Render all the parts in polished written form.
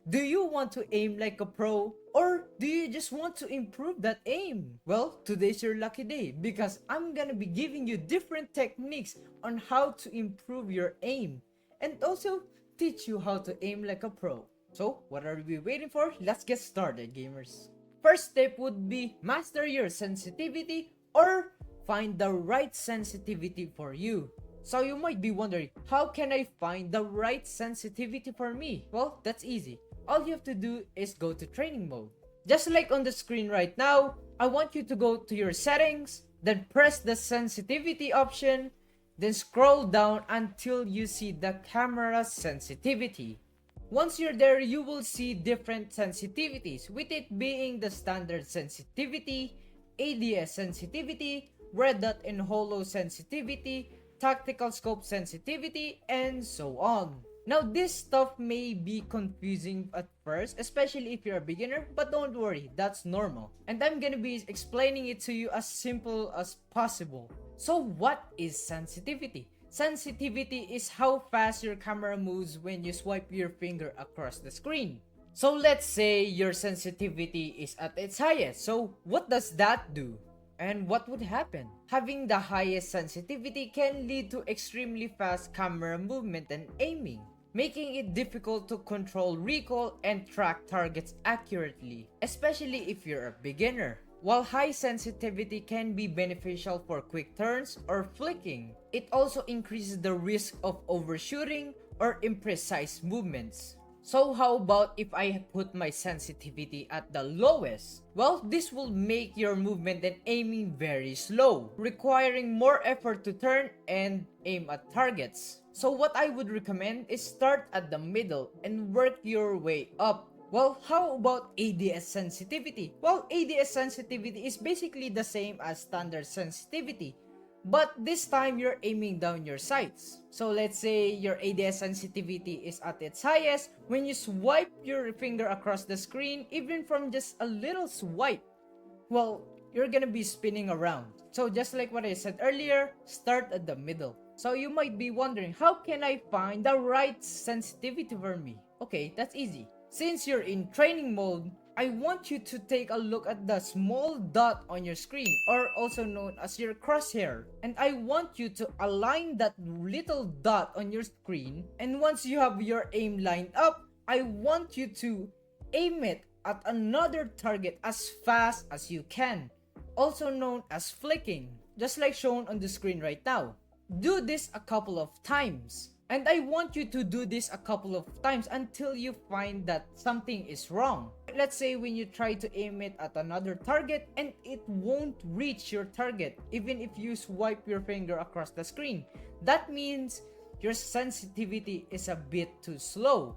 Do you want to aim like a pro? Or do you just want to improve that aim? Well, today's your lucky day because I'm gonna be giving you different techniques on how to improve your aim and also teach you how to aim like a pro. So, what are we waiting for? Let's get started, gamers. First step would be master your sensitivity or find the right sensitivity for you. So you might be wondering, how can I find the right sensitivity for me? Well, that's easy. All you have to do is go to training mode. Just like on the screen right now, I want you to go to your settings, then press the sensitivity option, then scroll down until you see the camera sensitivity. Once you're there, you will see different sensitivities, with it being the standard sensitivity, ADS sensitivity, red dot and holo sensitivity, tactical scope sensitivity, and so on. Now, this stuff may be confusing at first, especially if you're a beginner, but don't worry, that's normal. And I'm gonna be explaining it to you as simple as possible. So what is sensitivity? Sensitivity is how fast your camera moves when you swipe your finger across the screen. So let's say your sensitivity is at its highest. So what does that do? And what would happen? Having the highest sensitivity can lead to extremely fast camera movement and aiming, making it difficult to control recoil and track targets accurately, especially if you're a beginner. While high sensitivity can be beneficial for quick turns or flicking, it also increases the risk of overshooting or imprecise movements. So how about if I put my sensitivity at the lowest? Well, this will make your movement and aiming very slow, requiring more effort to turn and aim at targets. So what I would recommend is start at the middle and work your way up. Well, how about ADS sensitivity? Well, ADS sensitivity is basically the same as standard sensitivity, but this time you're aiming down your sights. So let's say your ADS sensitivity is at its highest. When you swipe your finger across the screen, even from just a little swipe, well, you're gonna be spinning around. So just like what I said earlier, start at the middle. So you might be wondering, how can I find the right sensitivity for me? Okay, that's easy. Since you're in training mode, I want you to take a look at the small dot on your screen, or also known as your crosshair. And I want you to align that little dot on your screen, and once you have your aim lined up, I want you to aim it at another target as fast as you can, also known as flicking, just like shown on the screen right now. Do this a couple of times. And I want you to do this a couple of times until you find that something is wrong. Let's say when you try to aim it at another target and it won't reach your target even if you swipe your finger across the screen. That means your sensitivity is a bit too slow,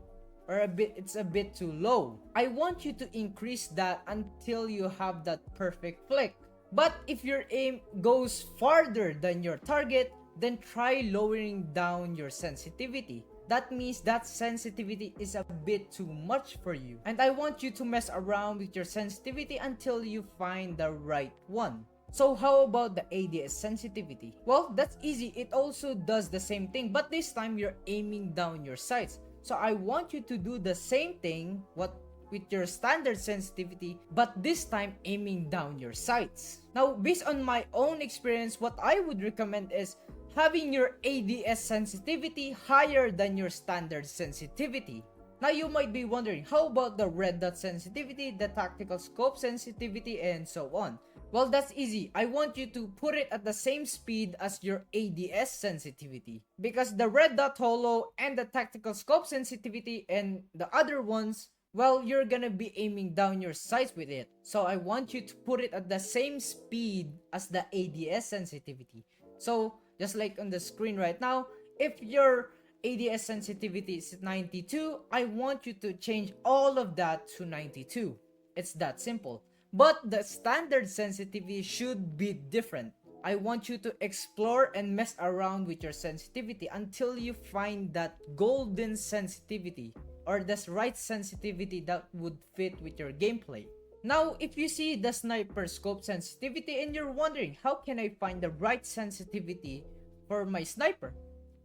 or it's a bit too low. I want you to increase that until you have that perfect flick. But if your aim goes farther than your target, then try lowering down your sensitivity. That means that sensitivity is a bit too much for you. And I want you to mess around with your sensitivity until you find the right one. So how about the ADS sensitivity? Well, that's easy. It also does the same thing, but this time you're aiming down your sights. So I want you to do the same thing with your standard sensitivity, but this time aiming down your sights. Now, based on my own experience, what I would recommend is having your ADS sensitivity higher than your standard sensitivity. Now you might be wondering, how about the red dot sensitivity, the tactical scope sensitivity, and so on? Well, that's easy. I want you to put it at the same speed as your ADS sensitivity, because the red dot holo and the tactical scope sensitivity and the other ones, well, you're gonna be aiming down your sights with it. So I want you to put it at the same speed as the ADS sensitivity. So just like on the screen right now, if your ADS sensitivity is 92, I want you to change all of that to 92. It's that simple. But the standard sensitivity should be different. I want you to explore and mess around with your sensitivity until you find that golden sensitivity, or the right sensitivity that would fit with your gameplay. Now, if you see the sniper scope sensitivity and you're wondering, how can I find the right sensitivity for my sniper?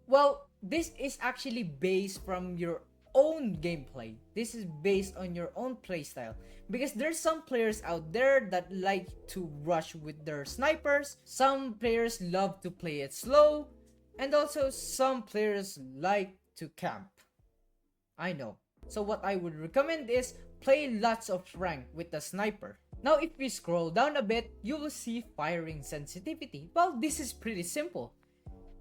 Well, this is actually based from your own gameplay. This is based on your own playstyle. Because there's some players out there that like to rush with their snipers. Some players love to play it slow. And also some players like to camp. I know. So what I would recommend is play lots of rank with the sniper. Now if we scroll down a bit, you will see firing sensitivity. Well, this is pretty simple.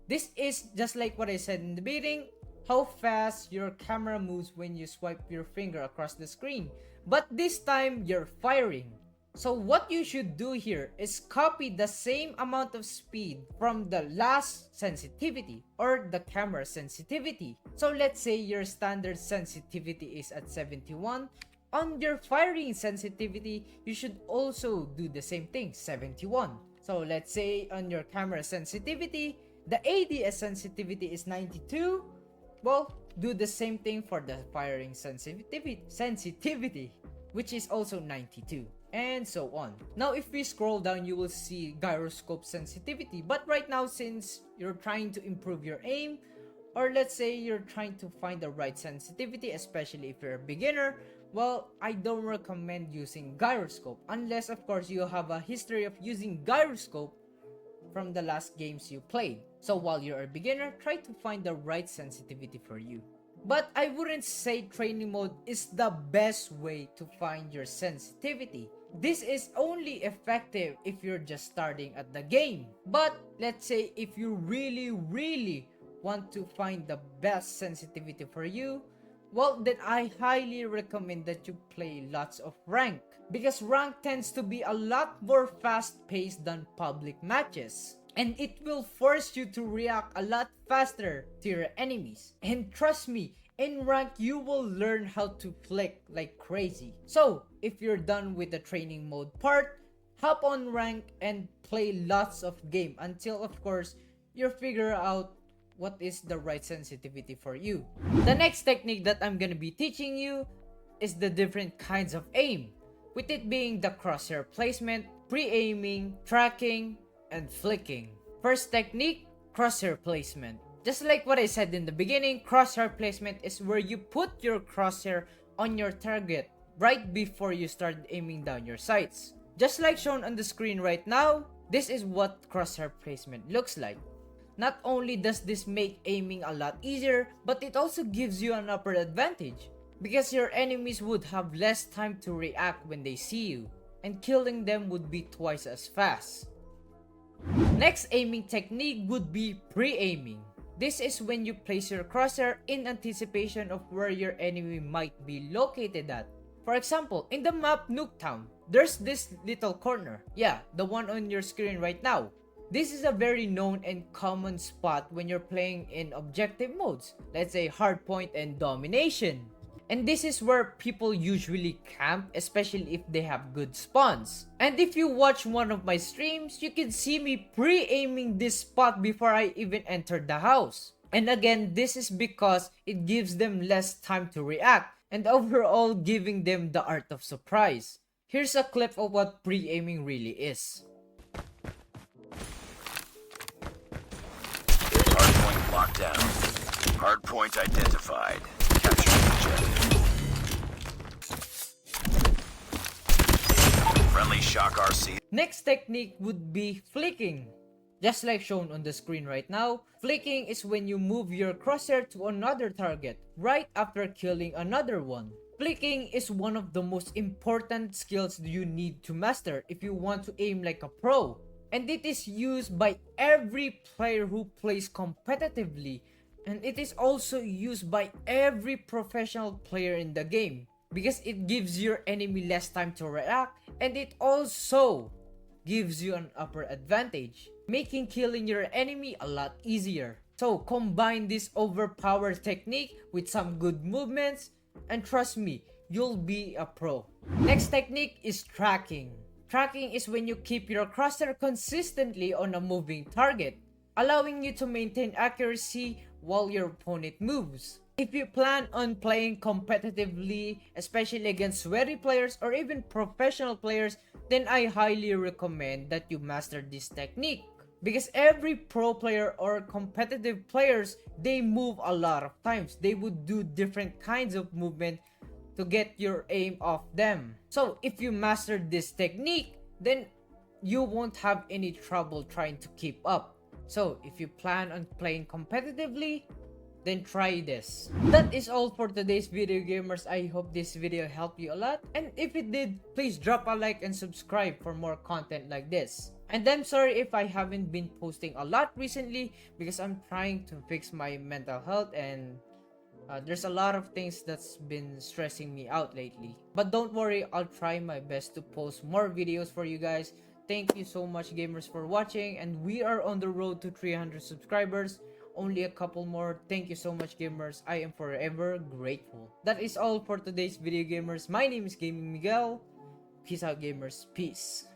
This is just like what I said in the beginning, how fast your camera moves when you swipe your finger across the screen. But this time, you're firing. So what you should do here is copy the same amount of speed from the last sensitivity or the camera sensitivity. So let's say your standard sensitivity is at 71. On your firing sensitivity, you should also do the same thing, 71. So let's say on your camera sensitivity, the ADS sensitivity is 92. Well, do the same thing for the firing sensitivity, which is also 92, and so on. Now, if we scroll down, you will see gyroscope sensitivity. But right now, since you're trying to improve your aim, or let's say you're trying to find the right sensitivity, especially if you're a beginner, well, I don't recommend using gyroscope unless, of course, you have a history of using gyroscope from the last games you played. So while you're a beginner, try to find the right sensitivity for you. But I wouldn't say training mode is the best way to find your sensitivity. This is only effective if you're just starting at the game. But let's say if you really want to find the best sensitivity for you, well, then I highly recommend that you play lots of rank. Because rank tends to be a lot more fast-paced than public matches. And it will force you to react a lot faster to your enemies. And trust me, in rank, you will learn how to flick like crazy. So, if you're done with the training mode part, hop on rank and play lots of game until, of course, you figure out what is the right sensitivity for you. The next technique that I'm gonna be teaching you is the different kinds of aim, with it being the crosshair placement, pre-aiming, tracking, and flicking. First technique, crosshair placement. Just like what I said in the beginning, crosshair placement is where you put your crosshair on your target right before you start aiming down your sights. Just like shown on the screen right now, this is what crosshair placement looks like. Not only does this make aiming a lot easier, but it also gives you an upper advantage, because your enemies would have less time to react when they see you, and killing them would be twice as fast. Next aiming technique would be pre-aiming. This is when you place your crosshair in anticipation of where your enemy might be located at. For example, in the map Nuketown, there's this little corner. Yeah, the one on your screen right now. This is a very known and common spot when you're playing in objective modes, let's say hardpoint and domination. And this is where people usually camp, especially if they have good spawns. And if you watch one of my streams, you can see me pre-aiming this spot before I even entered the house. And again, this is because it gives them less time to react, and overall giving them the art of surprise. Here's a clip of what pre-aiming really is. Hardpoint locked down. Hardpoint identified. Capture objective. Friendly shock RC. Next technique would be flicking. Just like shown on the screen right now, flicking is when you move your crosshair to another target right after killing another one. Flicking is one of the most important skills you need to master if you want to aim like a pro. And it is used by every player who plays competitively, and it is also used by every professional player in the game, because it gives your enemy less time to react, and it also gives you an upper advantage, making killing your enemy a lot easier. So combine this overpowered technique with some good movements, and trust me, you'll be a pro. Next technique is tracking. Tracking is when you keep your crosshair consistently on a moving target, allowing you to maintain accuracy while your opponent moves. If you plan on playing competitively, especially against sweaty players or even professional players, then I highly recommend that you master this technique. Because every pro player or competitive players, they move a lot of times. They would do different kinds of movement to get your aim off them. So if you master this technique, then you won't have any trouble trying to keep up. So if you plan on playing competitively, then try this. That is all for today's video, gamers. I hope this video helped you a lot, and if it did, please drop a like and subscribe for more content like this. And I'm sorry if I haven't been posting a lot recently, because I'm trying to fix my mental health, and there's a lot of things that's been stressing me out lately. But don't worry, I'll try my best to post more videos for you guys. Thank you so much, gamers, for watching, and we are on the road to 300 subscribers. Only a couple more. Thank you so much, gamers. I am forever grateful. That is all for today's video, gamers. My name is Gaming Miguel. Peace out, gamers. Peace.